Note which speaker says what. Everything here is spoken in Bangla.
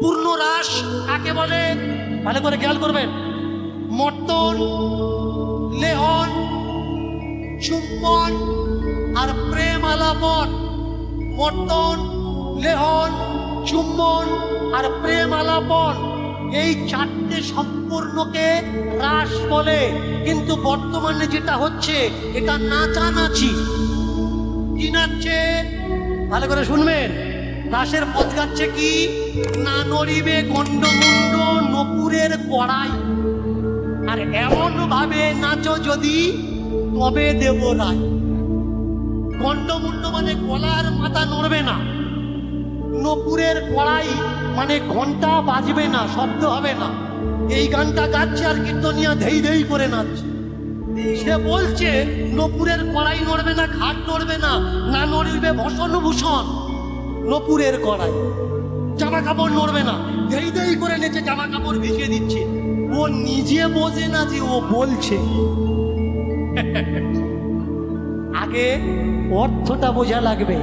Speaker 1: পূর্ণ রাস কাকে বলে? ভালো করে খেয়াল করবেন। মর্তন, লেহন, চুম্বন আর প্রেম আলাপন। মর্তন, লেহন, চুম্বন আর প্রেম আলাপন, এই চারটে সম্পূর্ণকে রাস বলে। কিন্তু বর্তমানে যেটা হচ্ছে এটা নাচানাচি। কি নাচছে? ভালো করে শুনবেন। রাসের পথ গাচ্ছে কি? না নড়িবে গন্ডমুন্ড নপুরের কড়াই, আর এমন ভাবে নাচো যদি তবে দেব রায়। গন্ডমুন্ড মানে গলার মাথা নড়বে না, নপুরের কড়াই মানে ঘন্টা বাজবে না, শব্দ হবে না। এই গানটা গাচ্ছে আর কীর্তনিয়া ধেই ধেই করে নাচছে। সে বলছে নপুরের কড়াই নড়বে না, ঘাট নড়বে না, না নড়বে ভূষণ ভূষণ নপুরের কড়াই। জামা কাপড় নড়বে না, ধেই ধেই করে নেচে জামা কাপড় ভিজিয়ে দিচ্ছে। ও নিজে বোঝে না যে ও বলছে। আগে অর্থটা বোঝা লাগবে।